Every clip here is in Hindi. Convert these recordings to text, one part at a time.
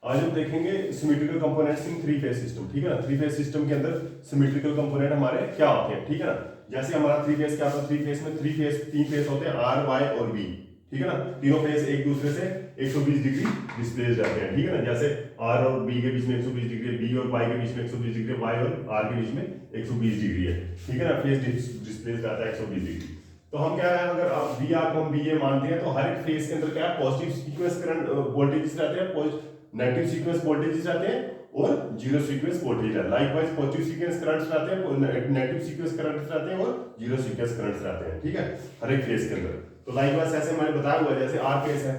आज हम देखेंगे symmetrical components in three phase system. ठीक है ना, थ्री फेज सिस्टम के अंदर सिमेट्रिकल कंपोनेंट हमारे क्या होते हैं। ठीक है ना, जैसे हमारा थ्री फेज क्या होता है, थ्री फेज में तीन फेज होते हैं, आर वाई और बी। ठीक है ना, तीनों फेज एक दूसरे से 120 डिग्री डिस्प्लेस जाते हैं। ठीक है ना, जैसे आर और बी के बीच में 120 डिग्री है, बी और वाई के बीच में 120 डिग्री है, वाई और आर के बीच में 120 डिग्री है। ठीक है ना, फेज डिस्प्लेस जाता है 120 डिग्री। तो हम क्या है, अगर आप बी आर को हम बी ए मानते हैं तो हर एक फेज के अंदर क्या है, पॉजिटिव सीक्वेंस करंट वोल्टेजेस रहते हैं, नेगेटिव सीक्वेंस वोल्टेजेस रहते हैं और जीरो सीक्वेंस वोल्टेज रहते हैं। लाइकवाइज पॉजिटिव सीक्वेंस करंट्स रहते हैं, नेगेटिव सीक्वेंस करंट्स रहते हैं और जीरो सीक्वेंस करंट्स रहते हैं। ठीक है, हर एक फेज के अंदर। तो लाइकवाइज ऐसे मैंने बताया हुआ है, जैसे आर फेज है,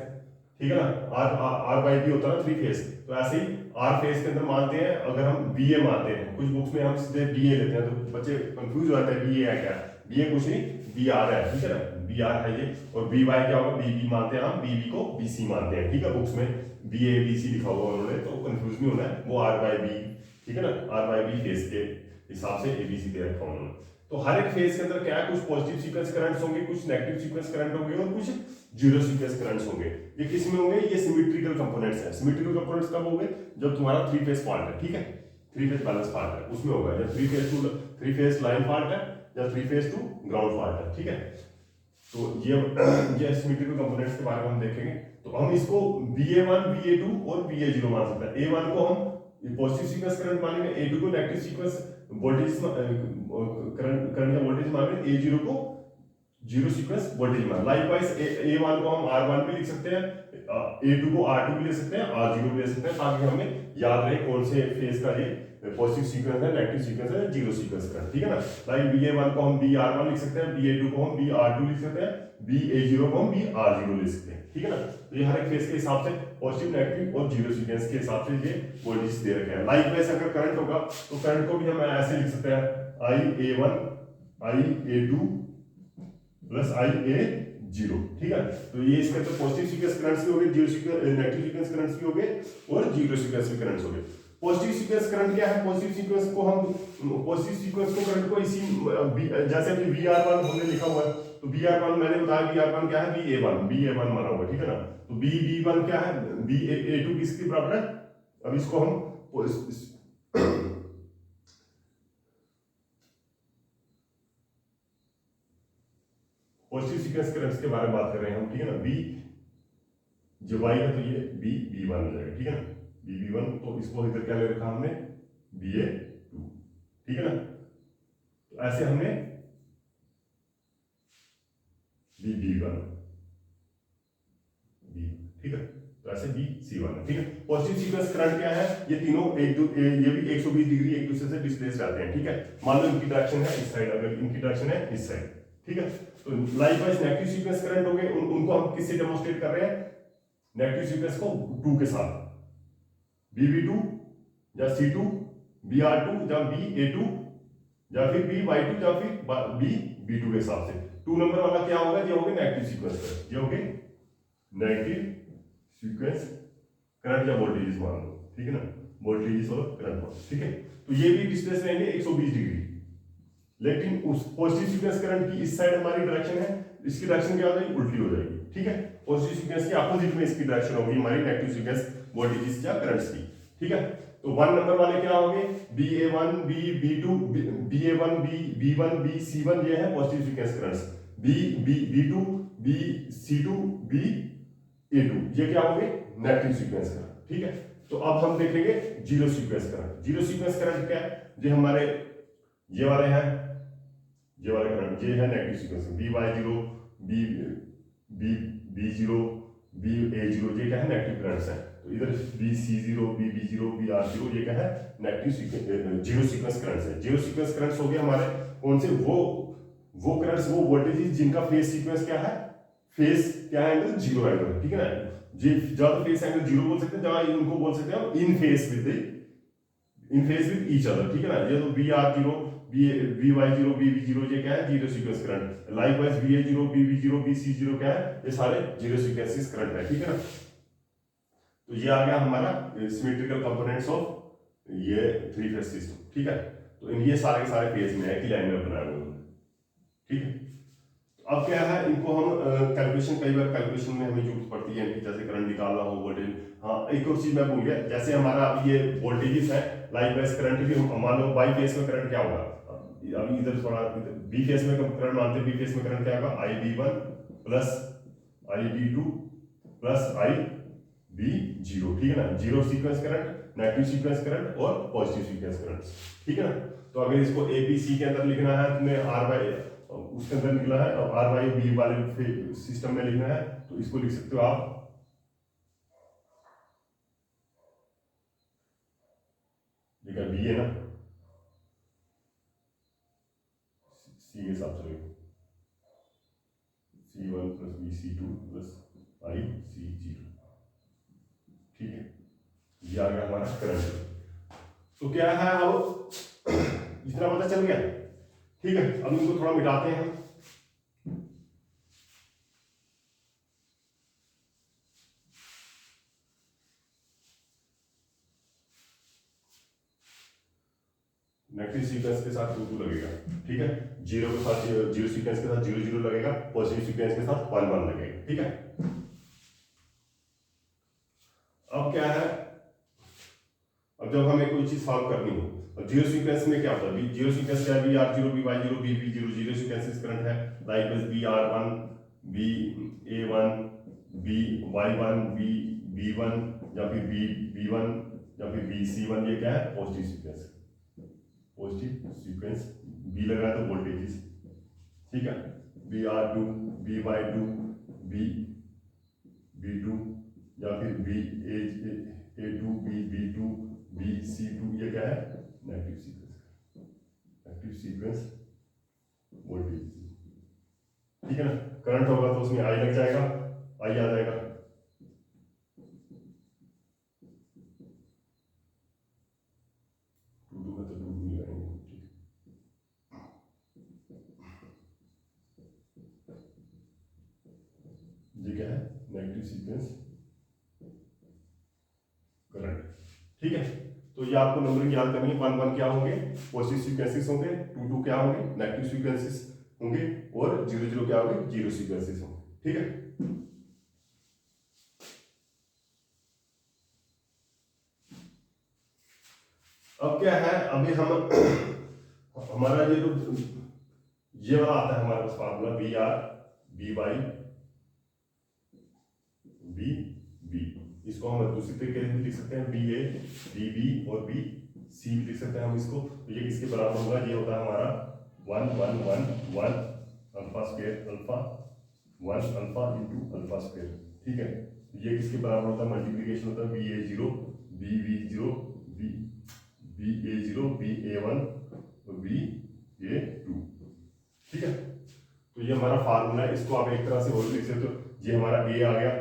ठीक है ना, आर आर वाई भी होता है ना थ्री फेज, तो ऐसे ही आर फेज के अंदर मानते हैं। अगर हम बी ए मानते हैं, कुछ बुक्स में हम सीधे बी ए लेते हैं तो बच्चे कंफ्यूज हो जाते हैं, बी ए है क्या, बी ए कुछ नहीं, बी आर है। ठीक है ना, बी आर है ये, और बी वाई क्या होगा, बी बी मानते हैं हम, बी बी को बी सी मानते हैं। ठीक है, बुक्स में बी ए बी सी लिखा हुआ उन्होंने, तो कंफ्यूज नहीं होना है, वो आर वाई बी, ठीक है ना, आर वाई बी फेज के हिसाब से ए बी सी दे रखा उन्होंने। तो हर एक फेज के अंदर क्या है, कुछ पॉजिटिव सीक्वेंस करंट्स होंगे, कुछ नेगेटिव सीक्वेंस करंट होंगे और कुछ जीरो सीक्वेंस करंट्स होंगे। ये किस में होंगे, ये सिमेट्रिकल कंपोनेंट्स है। सिमेट्रिकल कंपोनेंट्स कब होंगे, जब तुम्हारा थ्री फेज फॉल्ट है। ठीक है, थ्री फेज बैलेंस फॉल्ट है उसमें होगा, या थ्री फेज लाइन फॉल्ट है, या three phase two ground fault है। ठीक है, तो ये सिमेट्रिकल कंपोनेंट्स के बारे में हम देखेंगे। तो हम इसको BA1 BA2 और BA0 मान सकते हैं। A1 को हम पॉजिटिव सीक्वेंस करंट मानेंगे, A2 को नेगेटिव सीक्वेंस वोल्टेज करंट या वोल्टेज मानेंगे, A0 को जीरो सीक्वेंस वोल्टेज मान। लाइकवाइज A1 को हम R1 भी लिख सकते हैं, A2 को R2 भी ले सकते हैं, R0 भी ले सकते हैं, ताकि हमें याद रहे कौन से फेज का ये पॉजिटिव सीक्वेंस है, नेगेटिव सीक्वेंस है, जीरो सीक्वेंस करंट। ठीक है ना, लाइक BA1 को हम BR1 लिख सकते हैं, BA2 को हम BR2 लिख सकते हैं, BA0 को हम BR0 लिख सकते हैं। ठीक है ना, तो ये हर एक फेज के हिसाब से पॉजिटिव, नेगेटिव और जीरो सीक्वेंस के हिसाब से ये वोल्टेज दे रखे हैं। लाइकवाइज अगर करंट होगा तो करंट को भी हम ऐसे लिख सकते हैं, IA1 IA2 प्लस IA0। ठीक है, तो ये इसके अंदर पॉजिटिव सीक्वेंस करंट्स भी हो गए, नेगेटिव सीक्वेंस करंट्स भी हो गए और जीरो सीक्वेंस करंट्स हो गए। पॉजिटिव सीक्वेंस करंट क्या है, पॉजिटिव सीक्वेंस को हम पॉजिटिव सीक्वेंस को करंट को इसी जैसे अभी VR1 हमने लिखा हुआ है, तो VR1 मैंने बताया, VR1 क्या है, BA1 माना हुआ। ठीक है ना, तो BB1 क्या है, BA2 किसके बराबर है। अब इसको हम पॉजिटिव सीक्वेंस करंट्स के बारे में बात कर रहे हैं हम। ठीक है ना, बी जो वाई है तो ये BB1 हो जाएगा। ठीक है ना, BB1, तो इसको इधर क्या ले रखा हमने, BA2। ठीक है ना, तो ऐसे हमने BB1 B, ठीक है, तो ऐसे BC1 है। ठीक है, पॉजिटिव सीक्वेंस करंट क्या है, ये तीनों ये भी 120 डिग्री एक दूसरे से डिस्प्लेस रहते हैं। ठीक है, मान लो इनकी डायरेक्शन है इस साइड, अगर इनकी डायरेक्शन है इस साइड। ठीक है, तो लाइकवाइज नेगेटिव सीक्वेंस करंट हो गए, उनको हम किससे डेमोंस्ट्रेट कर रहे हैं, नेगेटिव सीक्वेंस को 2 के साथ, BB2 या C2, BR2 या BA2 या फिर BY2 या फिर BB2 के हिसाब से। 2 नंबर वाला क्या होगा, ये होगा नेगेटिव सीक्वेंस करंट, ये होगा नेगेटिव सीक्वेंस करंट या वोल्टेज मान लो। ठीक है ना, वोल्टेज और करंट मान। ठीक है, तो ये भी डिस्प्लेस रहेंगे 120 डिग्री, लेकिन उस पॉजिटिव सीक्वेंस करंट की इस साइड हमारी डायरेक्शन है, इसकी डायरेक्शन क्या हो जाएगी, उल्टी हो जाएगी। ठीक है, पॉजिटिव सीक्वेंस के अपोजिट में इसकी डायरेक्शन होगी हमारी नेगेटिव सीक्वेंस वोल्टेज या करंट्स की। ठीक है, तो 1 नंबर वाले क्या होंगे, BA1 BB2 BA1 B1 BC1, ये है positive sequence currents. B2 BC2 BA2, ये क्या होंगे, नेगेटिव सीक्वेंस करंट। ठीक है, तो अब हम देखेंगे zero sequence current. Zero sequence current क्या है, जो हमारे ये वाले हैं, ये वाले करंट, ये है negative sequence, BY0 B0 BA0, ये क्या है, नेगेटिव करंट्स हैं। तो इधर BC0 BB0 BR0, ये क्या है, negative sequence zero sequence currents है। जीरो सीक्वेंस करंट्स हो गए हमारे कौन से, वो करंट्स, वो वोल्टेजेस जिनका फेज सीक्वेंस क्या है, फेज क्या है, एंगल जीरो एंगल। ठीक है ना, जी ज्यादा फेज एंगल जीरो बोल सकते हैं, जहां इनको बोल सकते हैं हम इन फेज विद ईच अदर। ठीक है ना, ये तो BR0 BY0 BB0, ये क्या है, zero sequence current. Likewise BA0 BB0 BC0 क्या है, ये सारे जीरो सीक्वेंस करंट है। ठीक है ना, तो ये आ गया हमारा सिमेट्रिकल कंपोनेंट्स ऑफ ये थ्री फेज सिस्टम। ठीक है, तो ये सारे के सारे फेज में है कि लाइन में बनाए हुए हैं। ठीक है, अब क्या है, इनको हम कैलकुलेशन, कई बार कैलकुलेशन में हमें जरूरत पड़ती है इनकी, जैसे करंट निकालना हो, वोल्टेज। हाँ, एक और चीज मैं भूल गया, जैसे हमारा अब ये वोल्टेजेस है, लाइकवाइज करंट भी मान लो बाई फेस में करंट क्या होगा, अभी इधर थोड़ा बी फेस में करंट मानते हैं, बी फेस में करंट क्या होगा, आई B one plus I B to plus I B zero, ठीक है ना। Zero sequence current, negative sequence current और पॉजिटिव सीक्वेंस करंट, ठीक है ना। तो अगर इसको ए बी सी के अंदर लिखना है, तुम्हें आर बाई उसके अंदर निकला है, और आर वाई बी वाले सिस्टम में लिखना है, तो इसको लिख सकते हो आप, लिखा बी है ना, सी के हिसाब से C one plus B C two plus I C zero, ठीक है। ये आ गया हमारा करंट। तो क्या है, अब इतना पता चल गया, ठीक है। अब इनको थोड़ा मिटाते हैं हम। नेगेटिव सीक्वेंस के साथ 2 लगेगा, ठीक है। जीरो के साथ जीरो सीक्वेंस के साथ 0 0 लगेगा, पॉजिटिव सीक्वेंस के साथ 1 1 लगेगा, ठीक है। अब क्या है, अब जब हमें कोई चीज सॉल्व करनी हो, अब जीरो सीक्वेंस में क्या होता है, जीरो सीक्वेंस क्या है, B R zero B Y zero B B zero, zero sequence current है, like B R one B A one B Y one B B one, या फिर बी बी वन, या फिर बी सी वन, ये क्या है, positive sequence, positive sequence. B लगा तो वोल्टेजेस, ठीक है, B R two B Y two B B two, या फिर B A two B two B C two, ये क्या है, negative sequence, negative sequence voltage, ठीक है ना। करंट होगा तो उसमें आई लग जाएगा, आई आ जाएगा, टू में तो टू ही लगाएंगे, ये क्या है, नेगेटिव सीक्वेंस करंट, ठीक है। तो ये आपको नंबरिंग याद करनी है, 1 1 क्या होंगे, पॉजिटिव सीक्वेंसेस होंगे, 2 2 क्या होंगे, नेगेटिव सीक्वेंसेस होंगे, और 0 0 क्या होंगे, जीरो सीक्वेंसेस होंगे, ठीक है। अब क्या है, अभी हम हमारा ये वाला आता है हमारे पास formula, B R B Y B B, इसको हम दूसरी तरीके से भी लिख सकते हैं, बी ए बी बी और बी सी भी लिख सकते हैं हम इसको। तो ये किसके बराबर होगा, ये होता है हमारा 1 1 1 1 alpha square alpha 1 alpha into alpha square, ठीक है। ये किसके बराबर होता है, मल्टीप्लीकेशन होता है, B A zero B zero B B A zero B A one और बी ए टू, ठीक है। तो ये हमारा फार्मूला है, इसको आप एक तरह से और लिख सकते हो, ये हमारा ए आ गया,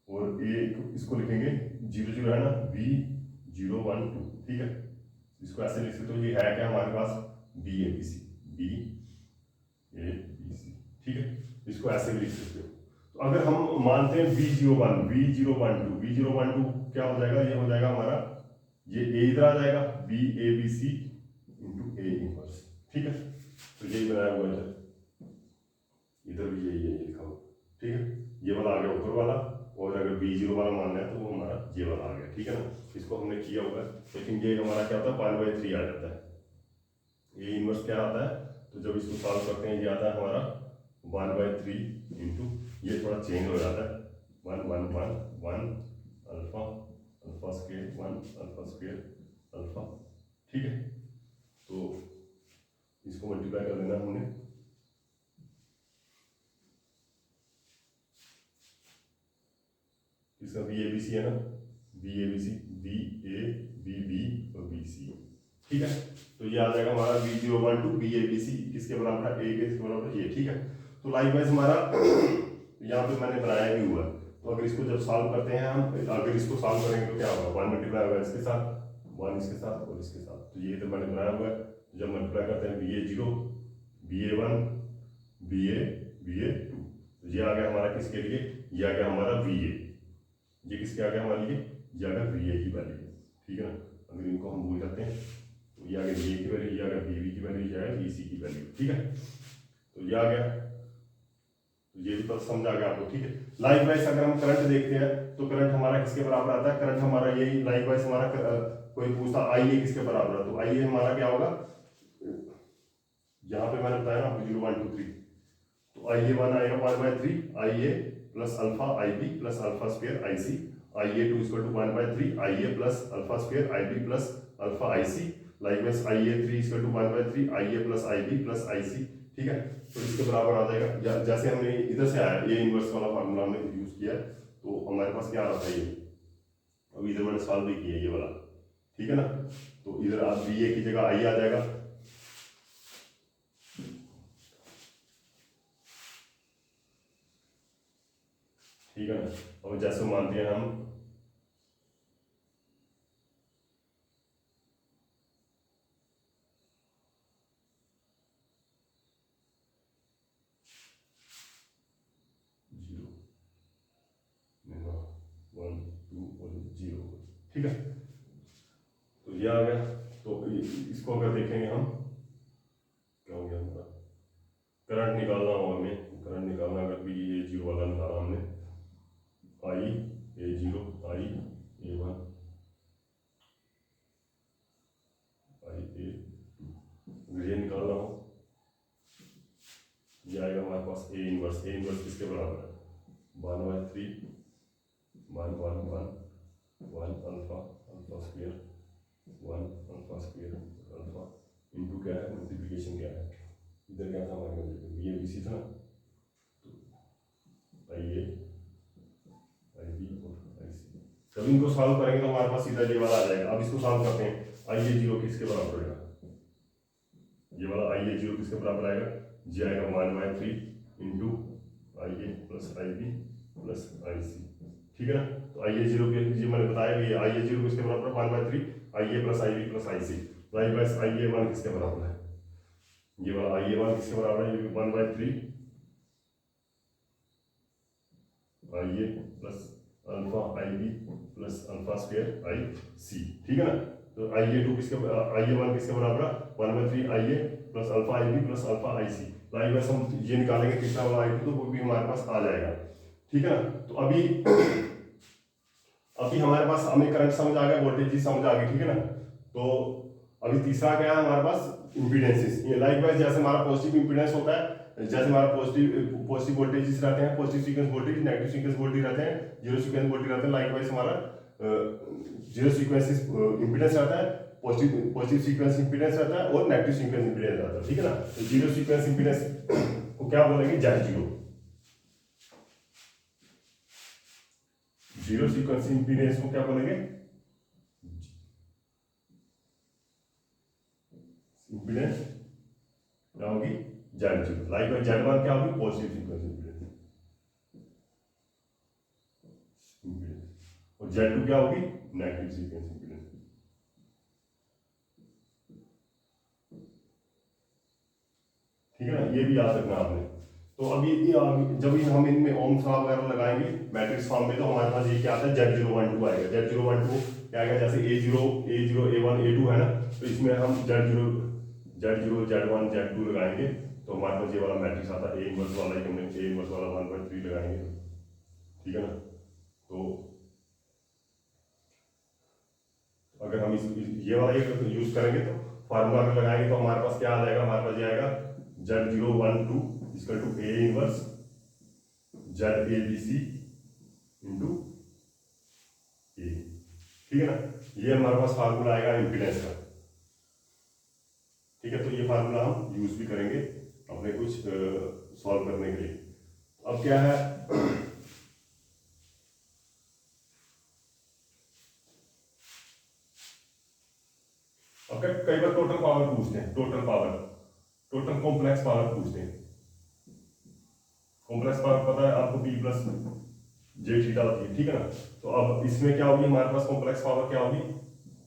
और ए इसको लिखेंगे 0 0 है ना, बी 0 1 2, ठीक है। इसको ऐसे लिख सकते हो, ये है क्या हमारे पास, B A B C, B A B C, ठीक है। इसको ऐसे भी लिख सकते हो। तो अगर हम मानते हैं B01 B012 B012 क्या हो जाएगा, ये हो जाएगा हमारा, ये ए इधर आ जाएगा, B A B C into A inverse, ठीक है। तो यही बनाया हुआ है, इधर भी यही है लिखा हुआ, ठीक है। ये वाला आ गया ऊपर वाला, और अगर B0 वाला मानना है तो वो हमारा ये वाला आ गया, ठीक है ना। इसको हमने किया हुआ है, लेकिन ये हमारा क्या होता है, 1/3 आ जाता है। ये इनवर्स क्या आता है, तो जब इसको सॉल्व करते हैं ये आता है हमारा 1/3 इंटू, ये थोड़ा चेंज हो जाता है, 1 1 1 1 alpha alpha square 1 alpha square alpha, ठीक है। तो इसको मल्टीप्लाई कर देना हमने, इसका बी ए बी सी है ना, B A B C B A B B और बी सी, ठीक है। तो ये आ जाएगा हमारा B012 बी ए बी सी, किसके बराबर है, ए के बराबर ये, ठीक है। तो लाइकवाइज हमारा यहाँ पे मैंने बनाया भी हुआ है, तो अगर इसको जब सॉल्व करते हैं हम, अगर इसको सॉल्व करेंगे तो क्या होगा, 1 मल्टीप्लाई होगा इसके साथ, 1 इसके साथ और इसके साथ, तो ये तो मैंने बनाया हुआ है। जब मल्टीप्लाई करते हैं BA0 BA1 BA2, तो ये आ गया हमारा किसके लिए, ये आ गया हमारा VA, ये किसके आ गया हमारे लिए, ये आ गया VA की वैल्यू, ठीक है ना। अगर इनको हम भूल जाते हैं तो ये आ गया VA की वैल्यू, ये आ गया VB की वैल्यू, ये आ गया VC की वैल्यू, ठीक है। तो ये आ गया, ये भी तो समझ आ गया आपको, ठीक है। लाइकवाइज अगर हम करंट देखते हैं तो करंट हमारा किसके बराबर आता है, करंट हमारा यही लाइकवाइज हमारा कोई पूछता आई ए किसके बराबर है, तो आई ए हमारा क्या होगा, यहाँ पे मैंने बताया ना 0 1 2 3, तो आई ए वन आएगा 1/3 I A plus alpha I B plus alpha square I C, I A two equal to 1/3 I A plus alpha square I B plus alpha I C, likewise I A three equal to 1/3 I A plus I B plus I C, ठीक है। तो इसके बराबर आ जाएगा, जैसे हमने इधर से आया ए इनवर्स वाला फार्मूला हमने यूज किया, तो हमारे पास क्या आ रहा था ये, अभी इधर मैंने सॉल्व भी किया ये वाला, ठीक है ना। तो इधर आप बी ए की जगह आई आ जाएगा, ठीक है ना। और जैसे मानते हैं हम ठीक है, तो ये आ गया। तो इसको अगर देखेंगे हम, क्या हो गया हमारा, करंट निकालना हो हमें, करंट निकालना अगर भी ये जीरो वाला निकाला हमने, I A zero I A one I A two, ये निकालना हो, ये आएगा हमारे पास ए इनवर्स, ए इनवर्स किसके बराबर है, 1/3 1 1 1 1 alpha alpha square 1 alpha square alpha into क्या है, मल्टीप्लिकेशन क्या है, इधर क्या था हमारे ये बी सी था, तो आई ए आई बी और आई सी, जब इनको सॉल्व करेंगे तो हमारे पास सीधा ये वाला आ जाएगा। अब इसको सॉल्व करते हैं, आई ए जीरो किसके बराबर आएगा, ये वाला आई ए जीरो किसके बराबर आएगा, जी आएगा 1/3 into I A plus I B plus I C, ठीक है ना। तो आई ए जीरो के मैंने बताया कि आई ए जीरो किसके बराबर है, 1/3 I A plus I B plus I C, likewise I A one किसके बराबर है, ये वाला आई ए वन किसके बराबर है, ये 1/3 I A plus alpha I B plus alpha square I C, ठीक है ना। तो आई ए टू किसके, आई ए वन किसके बराबर है, 1/3 I A plus alpha I B plus alpha I C, likewise हम ये निकालेंगे तीसरा वाला आई टू, तो वो भी हमारे पास आ जाएगा, ठीक है ना। तो अभी हमारे पास हमें करंट समझ आ गया, वोल्टेज भी समझ आ गई, ठीक है ना। तो अभी तीसरा क्या है हमारे पास, इम्पीडेंसेस। ये लाइकवाइज जैसे हमारा पॉजिटिव इम्पीडेंस होता है, जैसे हमारा पॉजिटिव वोल्टेजेस रहते हैं, positive sequence voltage, negative sequence voltage रहते हैं, जीरो सीक्वेंस वोल्टेज रहते हैं, लाइकवाइज हमारा जीरो सीक्वेंस इम्पीडेंस रहता है, पॉजिटिव सीक्वेंस इम्पीडेंस रहता है और नेगेटिव सीक्वेंस इम्पीडेंस रहता है, ठीक है ना। तो जीरो सीक्वेंस इम्पीडेंस को क्या बोलेंगे, Z zero, zero sequence impedance को क्या बोलेंगे, इम्पीडेंस क्या होगी, Z zero. Likewise Z one क्या होगी, पॉजिटिव सीक्वेंस इम्पीडेंस, और जेड टू क्या होगी, नेगेटिव सीक्वेंस इम्पीडेंस, ठीक है ना। ये भी याद रखना आपने। तो अभी जब हम इनमें ओम सा वगैरह लगाएंगे मैट्रिक्स फॉर्म में, तो हमारे पास ये क्या आता है, Z012 आएगा। Z012 क्या आएगा, जैसे A0 A1 A2 है ना, तो इसमें हम Z0 Z1 Z2 लगाएंगे, तो हमारे पास ये वाला मैट्रिक्स आता है, A इनवर्स वाला ही हमने A इनवर्स वाला 1/3 लगाएंगे, ठीक है ना। तो अगर हम ये वाला यूज करेंगे तो फार्मूला में लगाएंगे, तो हमारे पास क्या आ जाएगा, हमारे पास ये आएगा Z012 equal to A inverse ZABC into A, ठीक है ना। ये हमारे पास फार्मूला आएगा इम्पीडेंस का, ठीक है। तो ये फार्मूला हम यूज भी करेंगे अपने कुछ सॉल्व करने के लिए। अब क्या है, अब कई बार टोटल पावर पूछते हैं, टोटल कॉम्प्लेक्स पावर पूछते हैं। कॉम्प्लेक्स पावर पता है आपको, P प्लस जे थीटा होती है, ठीक है ना। तो अब इसमें क्या होगी, हमारे पास कॉम्प्लेक्स पावर क्या होगी,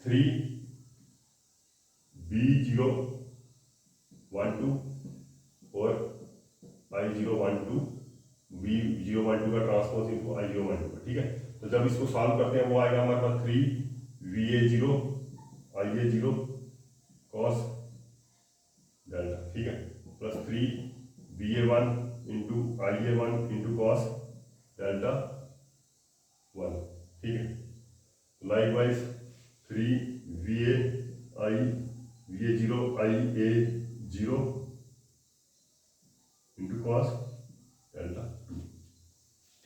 3B012 और I012 B012 का ट्रांसपोज इनटू I012, ठीक है। तो जब इसको सॉल्व करते हैं, वो आएगा हमारे पास 3VA0 IA0 cos डेल्टा, ठीक है, plus 3BA1 into IA1 into cos delta 1, ठीक है। Likewise 3 VA0 IA0 into cos delta 2,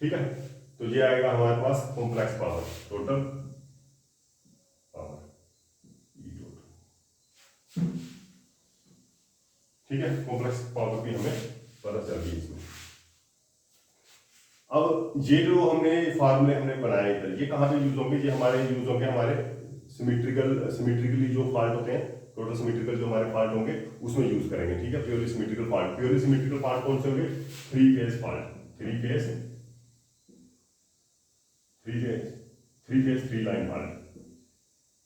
ठीक है। तो ये आएगा हमारे पास कॉम्प्लेक्स पावर, टोटल पावर ई टोटल, ठीक है। कॉम्प्लेक्स पावर भी हमें पता चल गई इसमें। अब ये जो हमने फार्मूले हमने बनाए इधर, ये कहाँ पे यूज होंगे? ये हमारे यूज होंगे हमारे सिमेट्रिकली जो फाल्ट होते हैं, टोटल सिमेट्रिकल जो हमारे फाल्ट होंगे उसमें यूज करेंगे, ठीक है। Purely symmetrical fault, purely symmetrical fault कौन से होंगे? Three phase fault, three phase three line fault.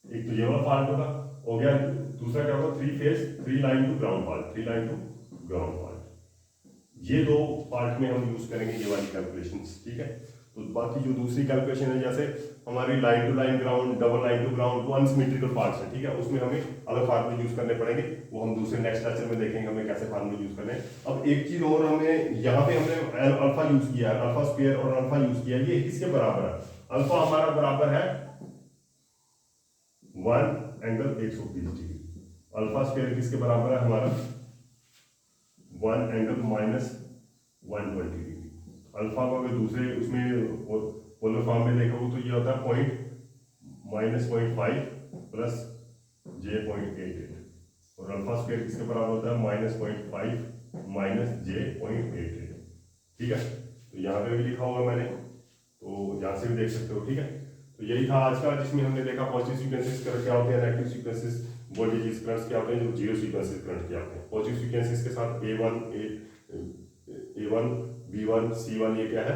एक तो ये वाला फाल्ट होगा, हो गया। दूसरा क्या होगा? Three phase three line to ground fault, three line to ground fault. ये दो पार्ट में हम यूज करेंगे ये वाली कैलकुलेशंस, ठीक है। तो बाकी जो दूसरी कैलकुलेशन है, जैसे हमारी line to line ground, double line to ground, वो अनसिमेट्रिकल पार्ट्स है, ठीक है। उसमें हमें अलग फार्मूले यूज करने पड़ेंगे, वो हम दूसरे नेक्स्ट लेक्चर में देखेंगे हमें कैसे फार्मूले यूज करने हैं। अब एक चीज और, हमें यहाँ पे हमने अल्फा यूज किया है, अल्फा स्क्वायर और अल्फा यूज किया है, ये किसके बराबर है? अल्फा हमारा बराबर है 1 एंगल 120 डिग्री। अल्फा स्क्वायर किसके बराबर है? हमारा 1 एंगल माइनस 120 डिग्री। अल्फा को अगर दूसरे उसमें पोलर फॉर्म में देखोगे तो ये होता है -0.5 प्लस J.88, और अल्फा स्क्वायर किसके बराबर होता है? -0.5 माइनस J.88, ठीक है। तो यहाँ पे भी लिखा होगा मैंने, तो यहाँ से भी देख सकते हो, ठीक है। तो यही था आज का, जिसमें हमने देखा पॉजिटिव सीक्वेंसेस क्या होते हैं, नेगेटिव सीक्वेंसेस वोल्टेज करंट्स क्या होते हैं, जो जीरो सीक्वेंसेस करंट क्या होते हैं। पॉजिटिव सीक्वेंसेस के साथ A1 B1 C1 ये क्या है?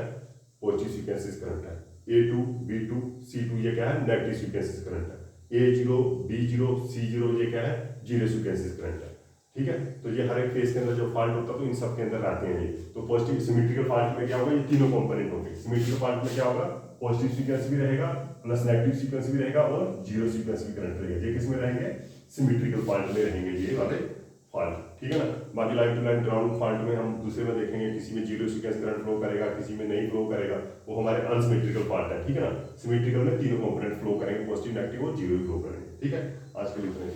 पॉजिटिव सीक्वेंसेस करंट है। A2 B2 C2 ये क्या है? नेगेटिव सीक्वेंसेस करंट है। A0 B0 C0 ये क्या है? जीरो सीक्वेंसेस करंट है, ठीक है। तो ये हर एक फेज के अंदर जो फॉल्ट होता है तो इन सब के अंदर आते हैं ये। तो पॉजिटिव सिमेट्रिकल फॉल्ट में क्या होगा? ये तीनों कंपोनेंट होंगे। सिमेट्रिकल फॉल्ट में क्या होगा? पॉजिटिव सीक्वेंस भी रहेगा, प्लस नेगेटिव सीक्वेंस भी रहेगा, और जीरो सीक्वेंस भी करंट रहेगा। ये किस में रहेंगे? सिमेट्रिकल फॉल्ट में रहेंगे ये वाले फॉल्ट, ठीक है ना। बाकी line to line ground fault में हम दूसरे में देखेंगे, किसी में जीरो सीक्वेंस करंट फ्लो करेगा, किसी में नहीं फ्लो करेगा, वो हमारे अनसिमेट्रिकल फॉल्ट है, ठीक है ना। सिमेट्रिकल में तीनों कंपोनेंट फ्लो करेंगे, पॉजिटिव नेगेटिव और जीरो फ्लो करेंगे, ठीक है। आज के लिए इतना ही।